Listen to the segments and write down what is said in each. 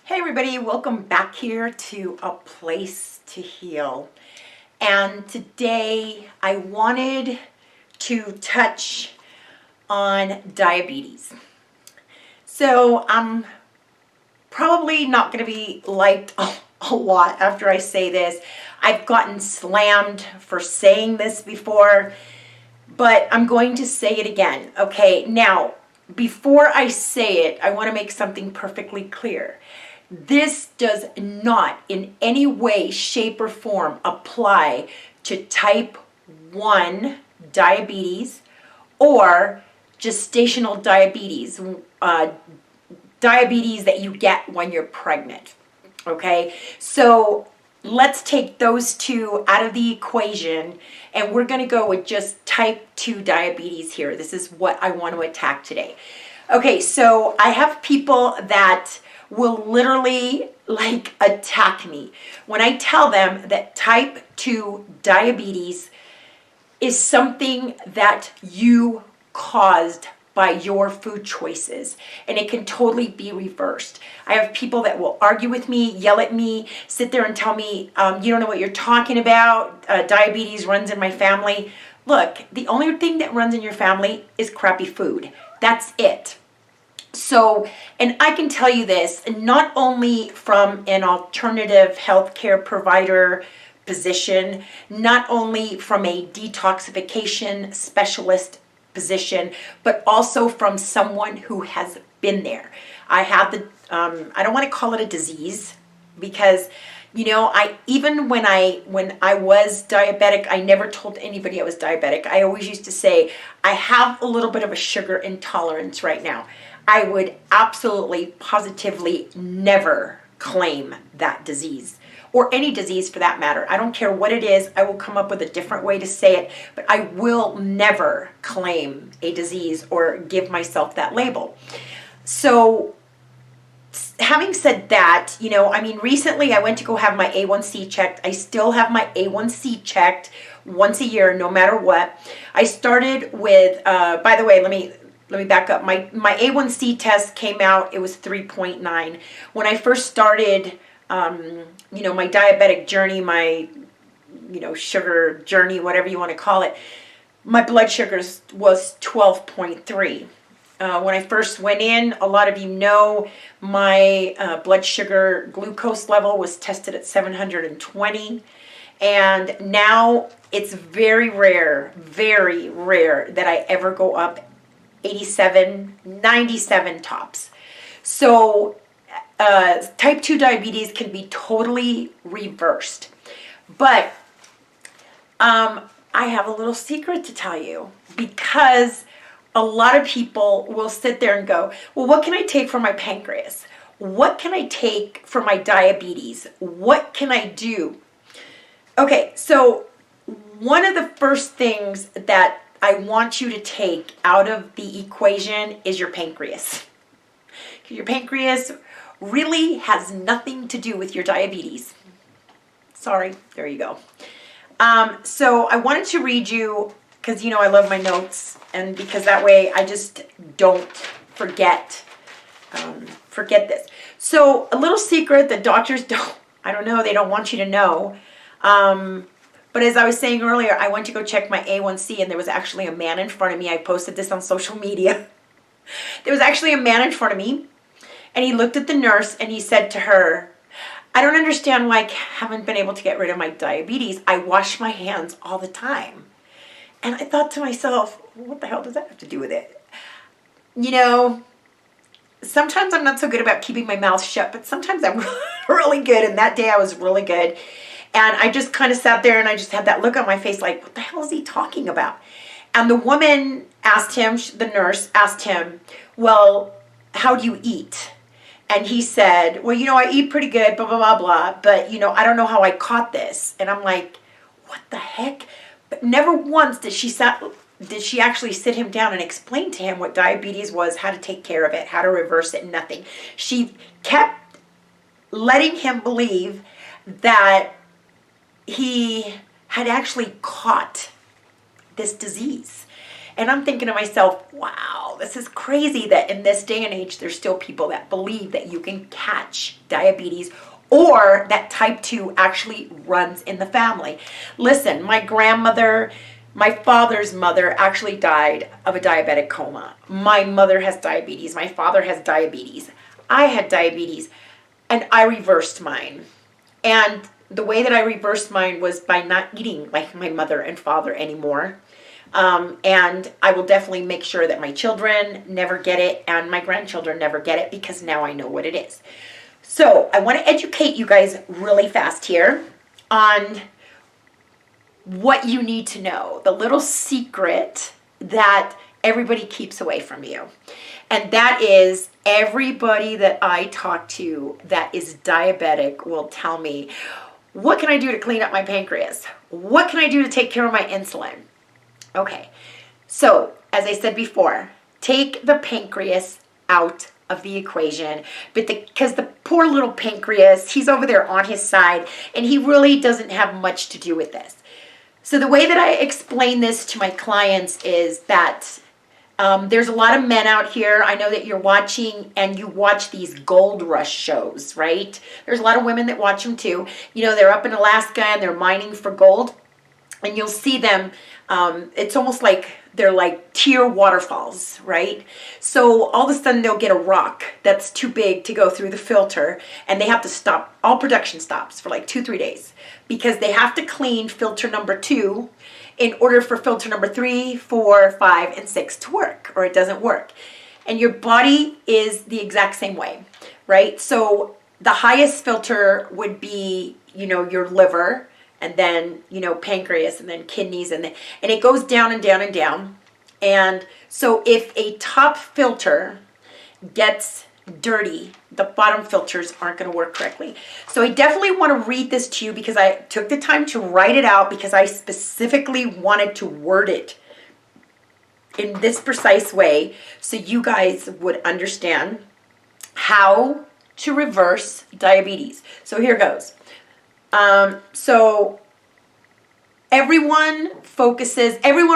Hey everybody, welcome back here to A Place to Heal. And today I wanted to touch on diabetes. So I'm probably not going to be liked a lot after I say this. I've gotten slammed for saying this before, but I'm going to say it again. Okay, now, before I say it, I want to make something perfectly clear. This does not in any way, shape, or form apply to type 1 diabetes or gestational diabetes, diabetes that you get when you're pregnant. Okay, so let's take those two out of the equation and we're going to go with just type 2 diabetes here. This is what I want to attack today. Okay, so I have people that will literally attack me when I tell them that type 2 diabetes is something that you caused by your food choices, and it can totally be reversed. I have people that will argue with me, yell at me, sit there and tell me, you don't know what you're talking about, diabetes runs in my family. Look, the only thing that runs in your family is crappy food. That's it. So, and I can tell you this, not only from an alternative healthcare provider position, not only from a detoxification specialist position, but also from someone who has been there. I have the, I don't want to call it a disease because, you know, when I was diabetic, I never told anybody I was diabetic. I always used to say, I have a little bit of a sugar intolerance right now. I would absolutely, positively never claim that disease or any disease for that matter. I don't care what it is. I will come up with a different way to say it, but I will never claim a disease or give myself that label. So having said that, you know, I mean, recently I went to go have my A1C checked. I still have my A1C checked once a year, no matter what. I started with, by the way, let me back up. My A1C test came out, it was 3.9. When I first started, you know, my diabetic journey, my, you know, sugar journey, whatever you want to call it, my blood sugars was 12.3. When I first went in, a lot of you know, my blood sugar glucose level was tested at 720. And now it's very rare that I ever go up 87, 97 tops. So type 2 diabetes can be totally reversed. But I have a little secret to tell you, because a lot of people will sit there and go, well, what can I take for my pancreas? What can I take for my diabetes? What can I do? Okay, so one of the first things that I want you to take out of the equation is your pancreas. Your pancreas really has nothing to do with your diabetes. Sorry, there you go. So I wanted to read you, because you know I love my notes, and because that way I just don't forget this. So a little secret that doctors don't, I don't know, they don't want you to know. But as I was saying earlier, I went to go check my A1C, and there was actually a man in front of me. I posted this on social media. There was actually a man in front of me, and he looked at the nurse, and he said to her, I don't understand why I haven't been able to get rid of my diabetes. I wash my hands all the time. And I thought to myself, what the hell does that have to do with it? You know, sometimes I'm not so good about keeping my mouth shut, but sometimes I'm really good, and that day I was really good. And I just kind of sat there and I just had that look on my face like, what the hell is he talking about? And the woman asked him, the nurse asked him, well, how do you eat? And he said, well, you know, I eat pretty good, blah, blah, blah, blah. But, you know, I don't know how I caught this. And I'm like, what the heck? But never once did she actually sit him down and explain to him what diabetes was, how to take care of it, how to reverse it, nothing. She kept letting him believe that he had actually caught this disease. And I'm thinking to myself, wow, this is crazy that in this day and age, there's still people that believe that you can catch diabetes or that type 2 actually runs in the family. Listen, my grandmother, my father's mother actually died of a diabetic coma. My mother has diabetes. My father has diabetes. I had diabetes and I reversed mine. And the way that I reversed mine was by not eating like my mother and father anymore. And I will definitely make sure that my children never get it and my grandchildren never get it because now I know what it is. So I want to educate you guys really fast here on what you need to know, the little secret that everybody keeps away from you. And that is, everybody that I talk to that is diabetic will tell me, what can I do to clean up my pancreas? What can I do to take care of my insulin? Okay, so as I said before, take the pancreas out of the equation, but because the poor little pancreas, he's over there on his side, and he really doesn't have much to do with this. So the way that I explain this to my clients is that there's a lot of men out here. I know that you're watching and you watch these gold rush shows, right? There's a lot of women that watch them too. You know, they're up in Alaska and they're mining for gold. And you'll see them, it's almost like they're like tear waterfalls, right? So all of a sudden they'll get a rock that's too big to go through the filter and they have to stop, all production stops for like 2-3 days because they have to clean filter number 2 in order for filter number 3, 4, 5, and 6 to work, or it doesn't work. And your body is the exact same way, right? So the highest filter would be, you know, your liver, and then, you know, pancreas, and then kidneys, and it goes down and down and down. And so if a top filter gets dirty, the bottom filters aren't going to work correctly. So I definitely want to read this to you because I took the time to write it out because I specifically wanted to word it in this precise way so you guys would understand how to reverse diabetes. So here goes. So everyone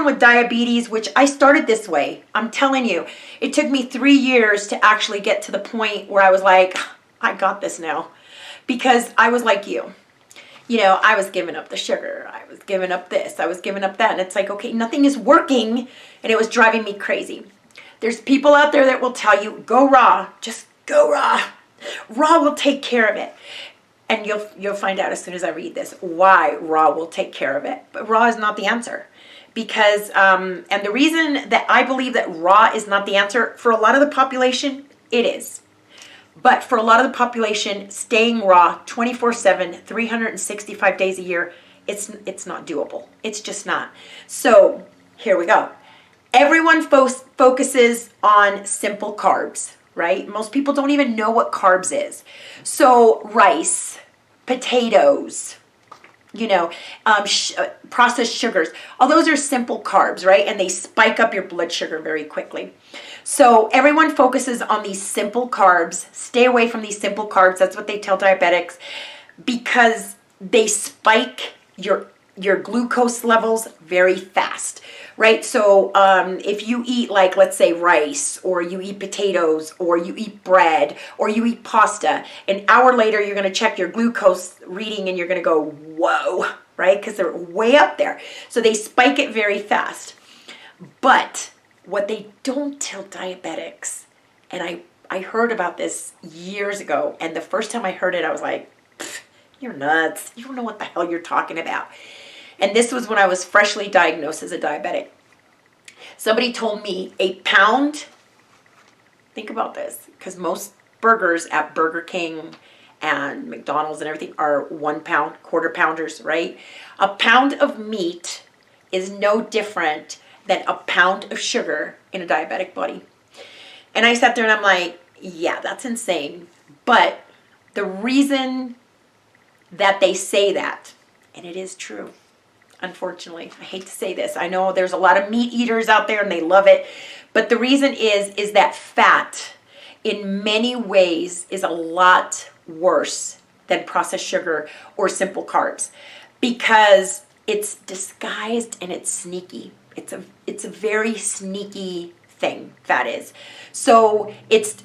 with diabetes, which I started this way. I'm telling you, it took me 3 years to actually get to the point where I was like, I got this now. Because I was like you. You know, I was giving up the sugar. I was giving up this. I was giving up that. And it's like, okay, nothing is working. And it was driving me crazy. There's people out there that will tell you, go raw. Just go raw. Raw will take care of it. And you'll find out as soon as I read this why raw will take care of it. But raw is not the answer. Because, and the reason that I believe that raw is not the answer, for a lot of the population, it is. But for a lot of the population, staying raw 24/7, 365 days a year, it's not doable. It's just not. So here we go. Everyone focuses on simple carbs, right? Most people don't even know what carbs is. So rice, potatoes, you know, processed sugars, all those are simple carbs, right? And they spike up your blood sugar very quickly. So everyone focuses on these simple carbs. Stay away from these simple carbs. That's what they tell diabetics because they spike your glucose levels very fast, right? So if you eat, like, let's say rice, or you eat potatoes, or you eat bread, or you eat pasta, an hour later you're going to check your glucose reading and you're going to go, whoa, right? Because they're way up there. So they spike it very fast. But what they don't tell diabetics, and I heard about this years ago, and the first time I heard it, I was like, you're nuts. You don't know what the hell you're talking about. And this was when I was freshly diagnosed as a diabetic. Somebody told me a pound, think about this, because most burgers at Burger King and McDonald's and everything are 1 pound, quarter pounders, right? A pound of meat is no different than a pound of sugar in a diabetic body. And I sat there and I'm like, yeah, that's insane. But the reason that they say that, and it is true, unfortunately, I hate to say this. I know there's a lot of meat eaters out there and they love it. But the reason is that fat in many ways is a lot worse than processed sugar or simple carbs because it's disguised and it's sneaky. It's a very sneaky thing, fat is. So it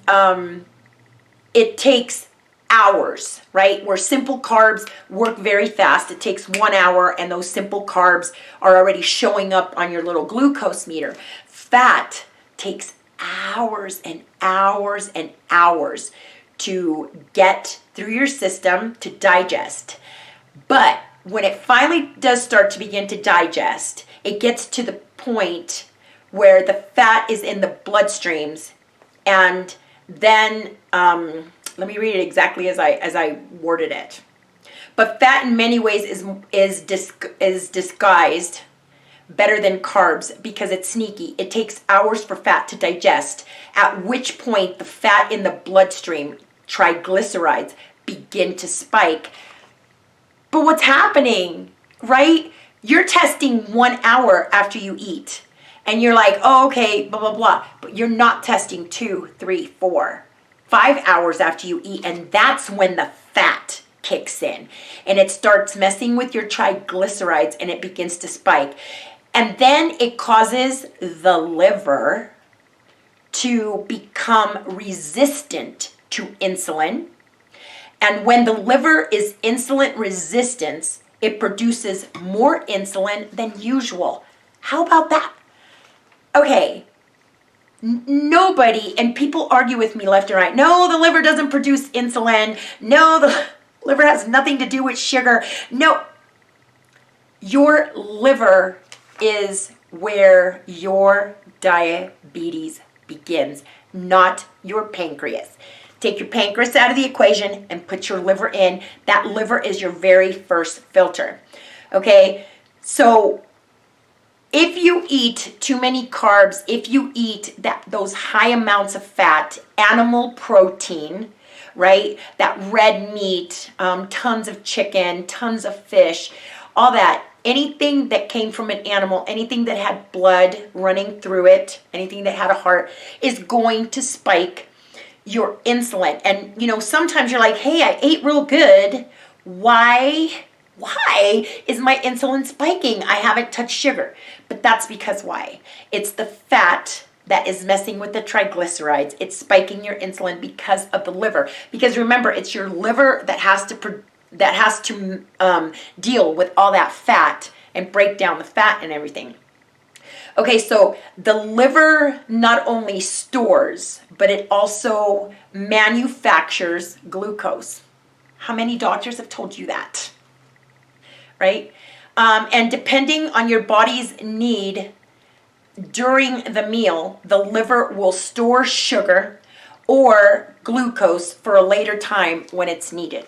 takes hours, right? Where simple carbs work very fast. It takes 1 hour and those simple carbs are already showing up on your little glucose meter. Fat takes hours and hours and hours to get through your system to digest. But when it finally does start to begin to digest, it gets to the point where the fat is in the bloodstreams, and then let me read it exactly as I worded it. But fat in many ways is disguised better than carbs because it's sneaky. It takes hours for fat to digest, at which point the fat in the bloodstream, triglycerides, begin to spike. But what's happening, right? You're testing 1 hour after you eat. And you're like, oh, okay, blah, blah, blah. But you're not testing 2, 3, 4, 5 hours after you eat. And that's when the fat kicks in. And it starts messing with your triglycerides and it begins to spike. And then it causes the liver to become resistant to insulin. And when the liver is insulin resistant, it produces more insulin than usual. How about that? Okay, nobody, and people argue with me left and right. No, the liver doesn't produce insulin. No, the liver has nothing to do with sugar. No, your liver is where your diabetes begins, not your pancreas. Take your pancreas out of the equation and put your liver in. That liver is your very first filter. Okay, so if you eat too many carbs, if you eat those high amounts of fat, animal protein, right, that red meat, tons of chicken, tons of fish, all that, anything that came from an animal, anything that had blood running through it, anything that had a heart, is going to spike your insulin. And, you know, sometimes you're like, hey, I ate real good. Why is my insulin spiking? I haven't touched sugar. But that's because why? It's the fat that is messing with the triglycerides. It's spiking your insulin because of the liver. Because remember, it's your liver that has to deal with all that fat and break down the fat and everything. Okay, so the liver not only stores, but it also manufactures glucose. How many doctors have told you that? Right? And depending on your body's need during the meal, the liver will store sugar or glucose for a later time when it's needed.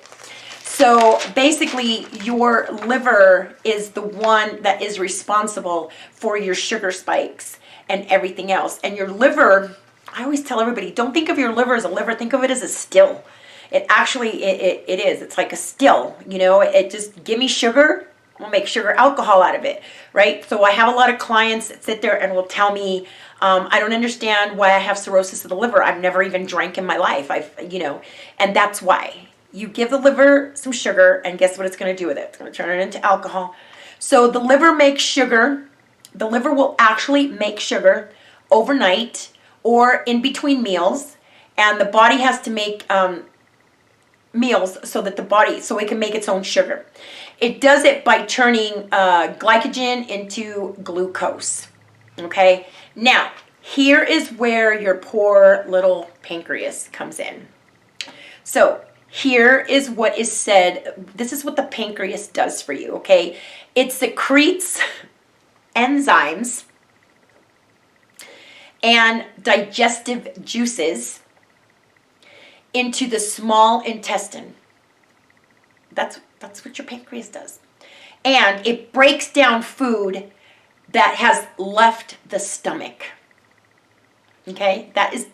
So basically, your liver is the one that is responsible for your sugar spikes and everything else. And your liver, I always tell everybody, don't think of your liver as a liver, think of it as a still. It actually, it is. It's like a still, you know, it just, give me sugar, we'll make sugar alcohol out of it, right? So I have a lot of clients that sit there and will tell me, I don't understand why I have cirrhosis of the liver. I've never even drank in my life. And that's why. You give the liver some sugar, and guess what it's going to do with it? It's going to turn it into alcohol. So the liver makes sugar. The liver will actually make sugar overnight or in between meals, and the body has to make meals so that so it can make its own sugar. It does it by turning glycogen into glucose. Okay? Now, here is where your poor little pancreas comes in. So, here is what is said. This is what the pancreas does for you, okay? It secretes enzymes and digestive juices into the small intestine. That's what your pancreas does. And it breaks down food that has left the stomach. Okay? That is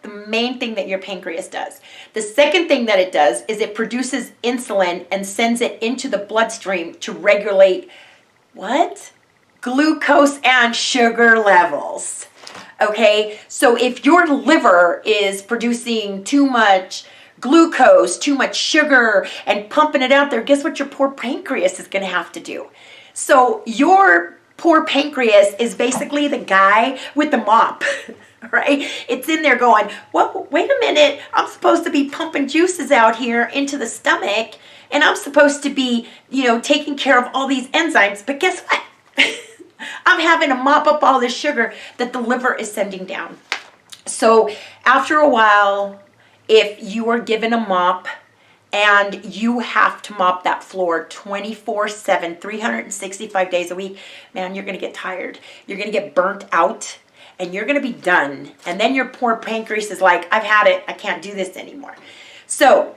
the main thing that your pancreas does. The second thing that it does is it produces insulin and sends it into the bloodstream to regulate what? Glucose and sugar levels. Okay? So if your liver is producing too much glucose, too much sugar, and pumping it out there, guess what your poor pancreas is going to have to do? So your poor pancreas is basically the guy with the mop, right? It's in there going, well, wait a minute, I'm supposed to be pumping juices out here into the stomach, and I'm supposed to be, taking care of all these enzymes, but guess what? I'm having to mop up all this sugar that the liver is sending down. So after a while, if you are given a mop and you have to mop that floor 24/7, 365 days a week, man, you're going to get tired. You're going to get burnt out and you're going to be done. And then your poor pancreas is like, I've had it. I can't do this anymore. So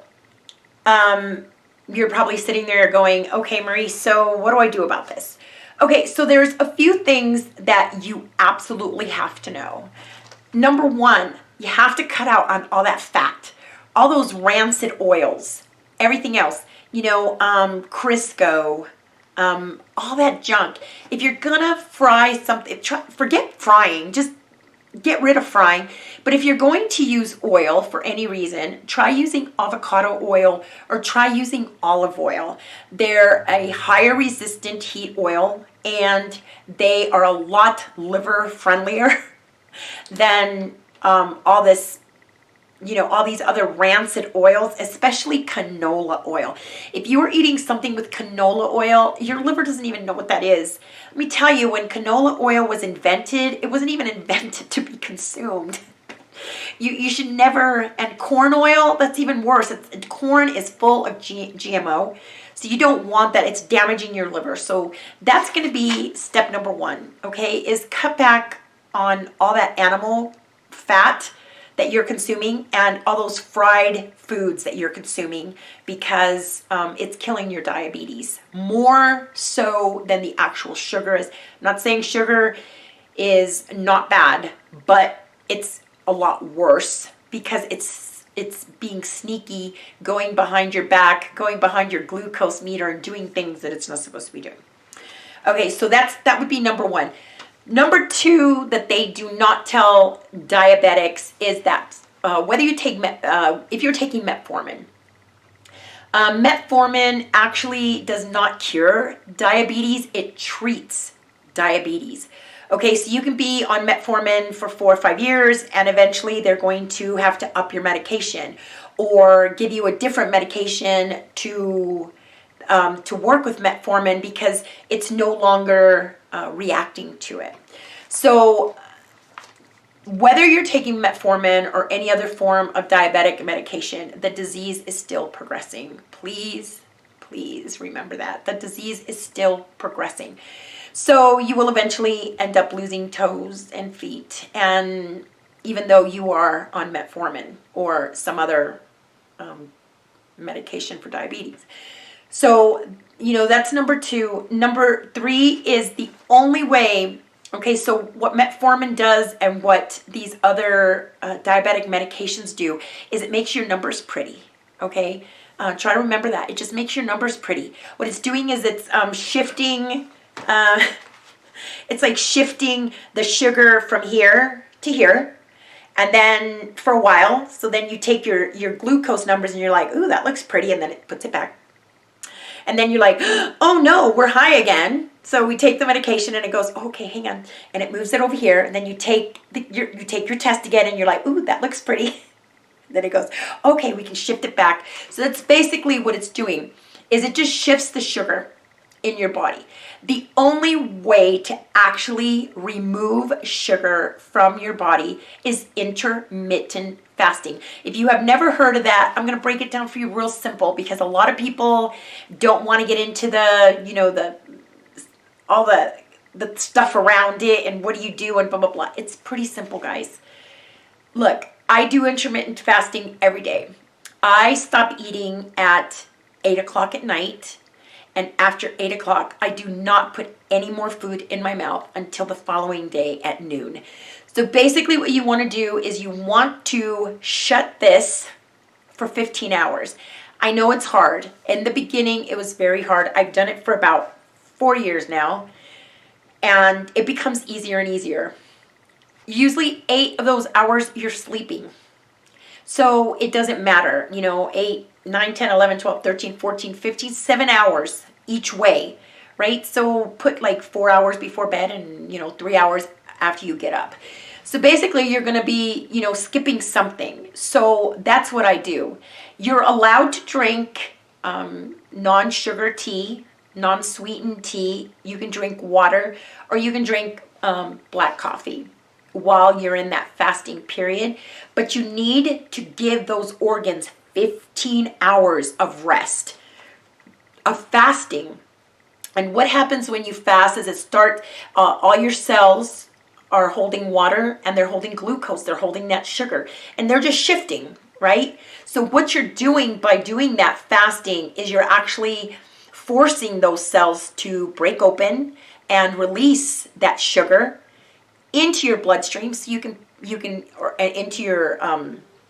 you're probably sitting there going, okay, Marie, so what do I do about this? Okay, so there's a few things that you absolutely have to know. Number one, you have to cut out on all that fat, all those rancid oils, everything else, Crisco, all that junk. If you're gonna fry something, forget frying, just get rid of frying. But if you're going to use oil for any reason, try using avocado oil or try using olive oil. They're a higher resistant heat oil and they are a lot liver friendlier than all this, all these other rancid oils, especially canola oil. If you are eating something with canola oil, your liver doesn't even know what that is. Let me tell you, when canola oil was invented, it wasn't even invented to be consumed. You should never, and corn oil, that's even worse. Corn is full of GMO, so you don't want that. It's damaging your liver. So that's going to be step number one, okay, is cut back on all that animal fat that you're consuming and all those fried foods that you're consuming because it's killing your diabetes more so than the actual sugar is. I'm not saying sugar is not bad, but it's a lot worse because it's being sneaky, going behind your back, going behind your glucose meter and doing things that it's not supposed to be doing. Okay, so that would be number one. Number two that they do not tell diabetics is that whether you take, if you're taking metformin, metformin actually does not cure diabetes, it treats diabetes. Okay, so you can be on metformin for 4 or 5 years and eventually they're going to have to up your medication or give you a different medication to work with metformin because it's no longer reacting to it. So whether you're taking metformin or any other form of diabetic medication, the disease is still progressing. Please remember that. The disease is still progressing. So you will eventually end up losing toes and feet, and even though you are on metformin or some other medication for diabetes. So, that's number two. Number three is the only way, okay, so what metformin does and what these other diabetic medications do is it makes your numbers pretty, okay? Try to remember that. It just makes your numbers pretty. What it's doing is it's shifting, it's like shifting the sugar from here to here. And then for a while, so then you take your glucose numbers and you're like, ooh, that looks pretty, and then it puts it back. And then you're like, oh no, we're high again. So we take the medication and it goes, okay, hang on. And it moves it over here. And then you take your test again and you're like, ooh, that looks pretty. Then it goes, okay, we can shift it back. So that's basically what it's doing, is it just shifts the sugar in your body. The only way to actually remove sugar from your body is intermittent fasting. If you have never heard of that, I'm going to break it down for you real simple because a lot of people don't want to get into all the stuff around it and what do you do and blah, blah, blah. It's pretty simple, guys. Look, I do intermittent fasting every day. I stop eating at 8 o'clock at night. And after 8 o'clock, I do not put any more food in my mouth until the following day at noon. So basically what you want to do is you want to shut this for 15 hours. I know it's hard. In the beginning, it was very hard. I've done it for about 4 years now. And it becomes easier and easier. Usually 8 of those hours, you're sleeping. So it doesn't matter, 8, 9, 10, 11, 12, 13, 14, 15, 7 hours each way, right? So put like 4 hours before bed and, 3 hours after you get up. So basically you're going to be, skipping something. So that's what I do. You're allowed to drink non-sugar tea, non-sweetened tea. You can drink water, or you can drink black coffee while you're in that fasting period. But you need to give those organs 15 hours of rest, of fasting. And what happens when you fast is all your cells are holding water, and they're holding glucose, they're holding that sugar, and they're just shifting, right? So what you're doing by doing that fasting is you're actually forcing those cells to break open and release that sugar into your bloodstream, so you can or into your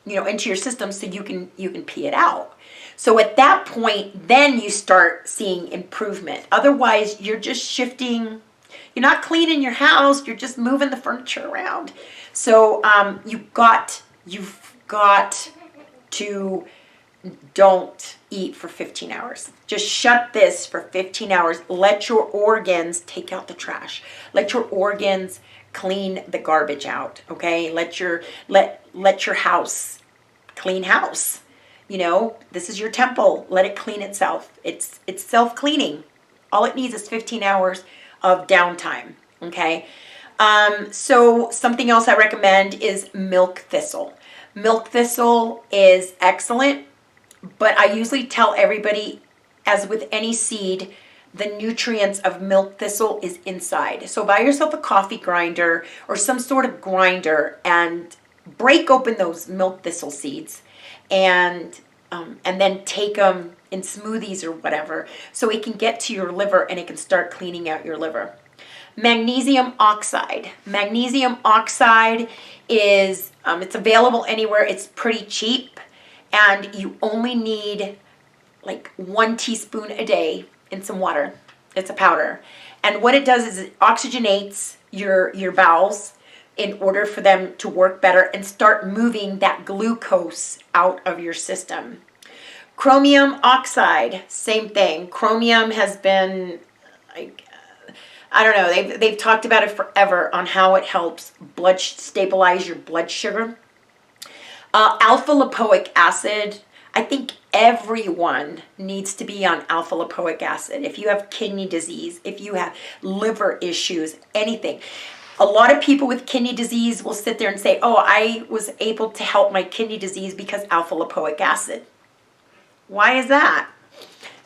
into your system, so you can pee it out. So at that point, then you start seeing improvement. Otherwise, you're just shifting. You're not cleaning your house. You're just moving the furniture around. So you've got to don't eat for 15 hours. Just shut this for 15 hours. Let your organs take out the trash. Let your organs clean the garbage out. Okay. Let your house clean house. This is your temple. Let it clean itself. It's self-cleaning. All it needs is 15 hours of downtime. Okay. So something else I recommend is milk thistle. Milk thistle is excellent, but I usually tell everybody, as with any seed, the nutrients of milk thistle is inside. So buy yourself a coffee grinder or some sort of grinder and break open those milk thistle seeds, and then take them in smoothies or whatever, so it can get to your liver and it can start cleaning out your liver. Magnesium oxide. Magnesium oxide is, it's available anywhere. It's pretty cheap, and you only need like 1 teaspoon a day in some water. It's a powder. And what it does is it oxygenates your bowels in order for them to work better and start moving that glucose out of your system. Chromium oxide, same thing. Chromium has been, I don't know, they've talked about it forever on how it helps stabilize your blood sugar. Alpha lipoic acid, I think everyone needs to be on alpha lipoic acid. If you have kidney disease, if you have liver issues, anything. A lot of people with kidney disease will sit there and say, oh, I was able to help my kidney disease because alpha lipoic acid. Why is that?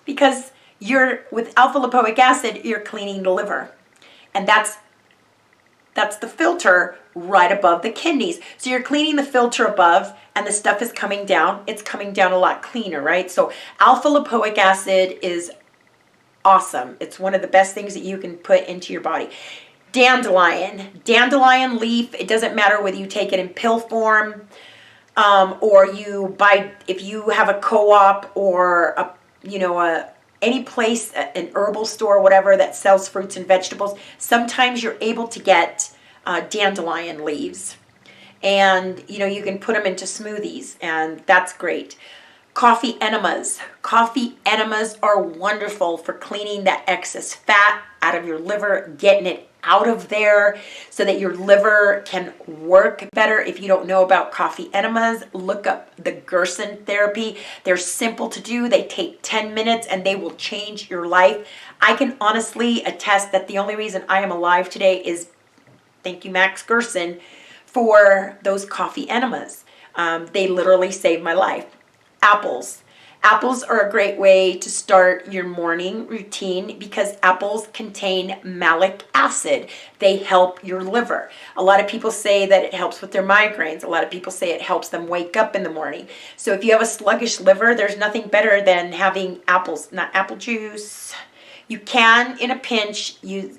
Because with alpha lipoic acid, you're cleaning the liver. And that's the filter right above the kidneys. So you're cleaning the filter above, and the stuff is coming down. It's coming down a lot cleaner, right? So alpha lipoic acid is awesome. It's one of the best things that you can put into your body. Dandelion leaf, it doesn't matter whether you take it in pill form, or if you have a co-op or any place, an herbal store, whatever, that sells fruits and vegetables, sometimes you're able to get dandelion leaves, and you can put them into smoothies, and that's great. Coffee enemas. Coffee enemas are wonderful for cleaning that excess fat out of your liver, getting it out of there so that your liver can work better. If you don't know about coffee enemas, look up the Gerson therapy. They're simple to do. They take 10 minutes and they will change your life. I can honestly attest that the only reason I am alive today is, thank you, Max Gerson, for those coffee enemas. They literally saved my life. Apples. Apples are a great way to start your morning routine because apples contain malic acid. They help your liver. A lot of people say that it helps with their migraines. A lot of people say it helps them wake up in the morning. So if you have a sluggish liver, there's nothing better than having apples, not apple juice. You can, in a pinch, use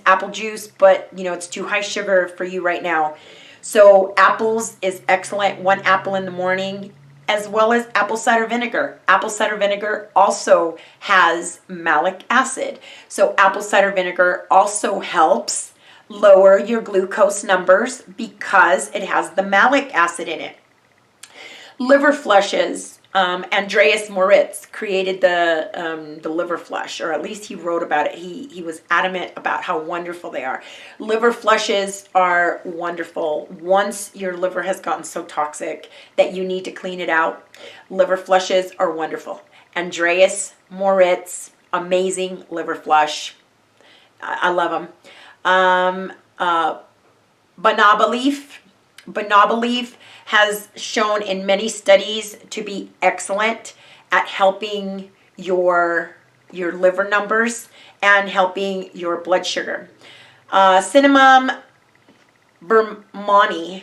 apple juice, but it's too high sugar for you right now. So apples is excellent. 1 apple in the morning, as well as apple cider vinegar. Apple cider vinegar also has malic acid. So apple cider vinegar also helps lower your glucose numbers because it has the malic acid in it. Liver flushes. Andreas Moritz created the liver flush, or at least he wrote about it. He was adamant about how wonderful they are. Liver flushes are wonderful. Once your liver has gotten so toxic that you need to clean it out, liver flushes are wonderful. Andreas Moritz, amazing liver flush. I love them. Banana leaf has shown in many studies to be excellent at helping your liver numbers and helping your blood sugar. Cinnamon Burmani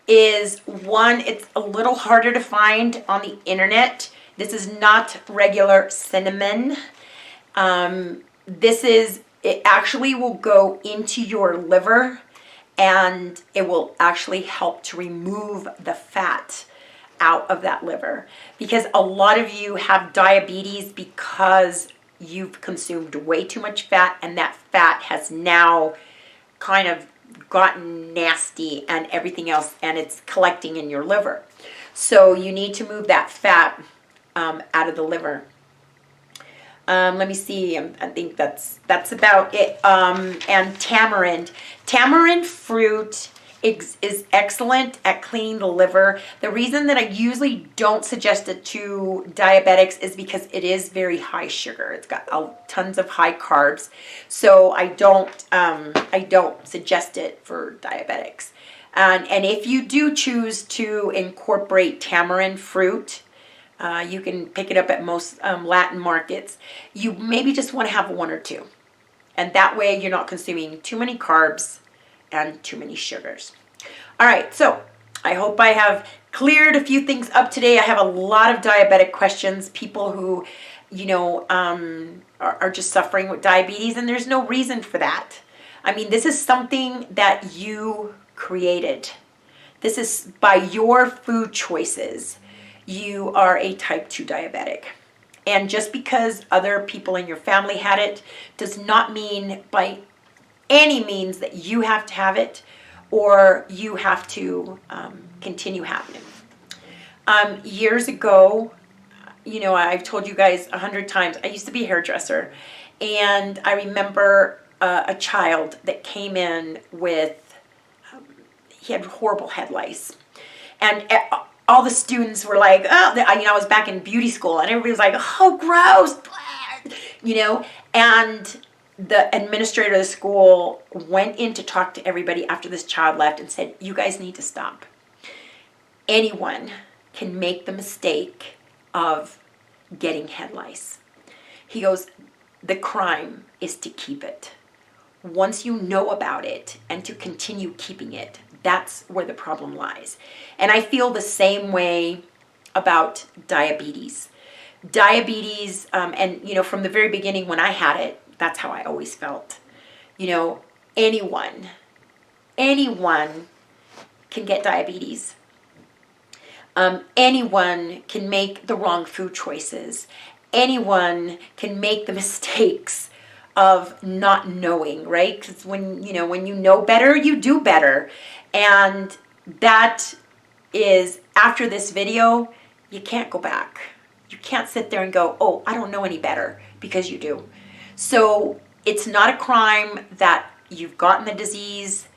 is one, it's a little harder to find on the internet. This is not regular cinnamon. It actually will go into your liver, and it will actually help to remove the fat out of that liver, because a lot of you have diabetes because you've consumed way too much fat, and that fat has now kind of gotten nasty and everything else, and it's collecting in your liver. So you need to move that fat out of the liver. Let me see. I think that's about it. And tamarind fruit is excellent at cleaning the liver. The reason that I usually don't suggest it to diabetics is because it is very high sugar. It's got tons of high carbs, so I don't suggest it for diabetics. And if you do choose to incorporate tamarind fruit, you can pick it up at most Latin markets. You maybe just want to have one or two. And that way you're not consuming too many carbs and too many sugars. All right, so I hope I have cleared a few things up today. I have a lot of diabetic questions, people who, are just suffering with diabetes, and there's no reason for that. I mean, this is something that you created. This is by your food choices. You are a type 2 diabetic. And just because other people in your family had it does not mean by any means that you have to have it or you have to continue having it. Years ago, I've told you guys 100 times, I used to be a hairdresser, and I remember a child that came in with, he had horrible head lice. And all the students were like, oh, I was back in beauty school, and everybody was like, oh, gross, and the administrator of the school went in to talk to everybody after this child left and said, you guys need to stop. Anyone can make the mistake of getting head lice. He goes, the crime is to keep it. Once you know about it and to continue keeping it, that's where the problem lies. And I feel the same way about diabetes. Diabetes, from the very beginning when I had it, that's how I always felt. Anyone can get diabetes. Anyone can make the wrong food choices. Anyone can make the mistakes of not knowing, right? Because when you know better, you do better. And that is, after this video, you can't go back. You can't sit there and go, oh, I don't know any better, because you do. So it's not a crime that you've gotten the disease,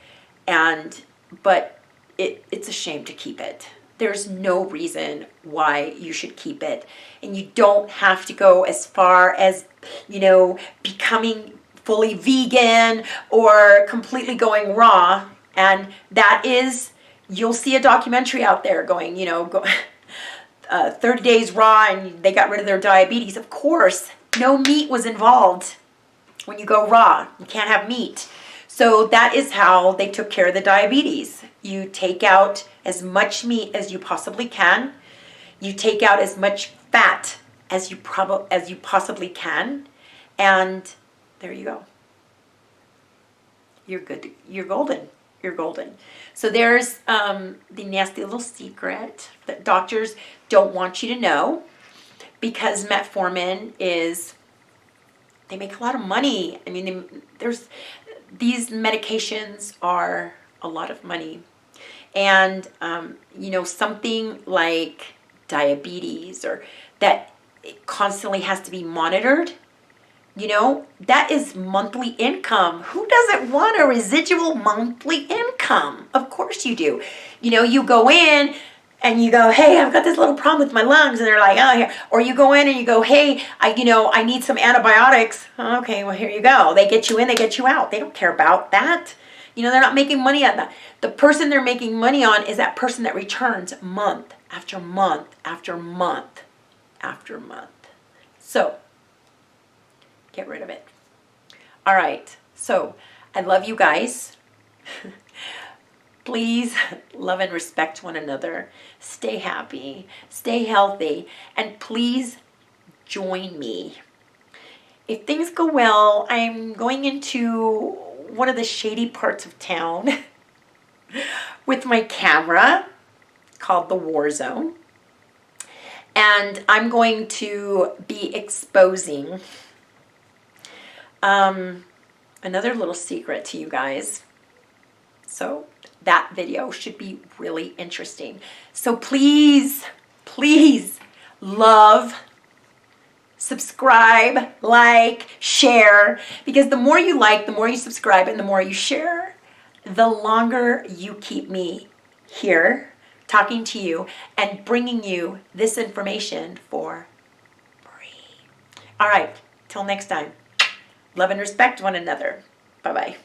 but it's a shame to keep it. There's no reason why you should keep it. And you don't have to go as far as, becoming fully vegan or completely going raw. And that is, you'll see a documentary out there going, 30 days raw, and they got rid of their diabetes. Of course, no meat was involved when you go raw. You can't have meat. So that is how they took care of the diabetes. You take out as much meat as you possibly can. You take out as much fat as you possibly can. And there you go. You're good. You're golden. You're golden. So there's the nasty little secret that doctors don't want you to know, because metformin they make a lot of money. I mean, these medications are a lot of money. And, something like diabetes or that it constantly has to be monitored, you know, that is monthly income. Who doesn't want a residual monthly income? Of course you do. You know, you go in and you go, hey, I've got this little problem with my lungs. And they're like, oh, here. Or you go in and you go, hey, I need some antibiotics. Okay, well, here you go. They get you in, they get you out. They don't care about that. You know, they're not making money on that. The person they're making money on is that person that returns month after month after month after month. So, get rid of it. All right. So, I love you guys. Please love and respect one another. Stay happy. Stay healthy. And please join me. If things go well, I'm going into one of the shady parts of town with my camera called the War Zone. And I'm going to be exposing another little secret to you guys. So that video should be really interesting. So please, please love, subscribe, like, share, because the more you like, the more you subscribe, and the more you share, the longer you keep me here talking to you and bringing you this information for free. All right, till next time. Love and respect one another. Bye-bye.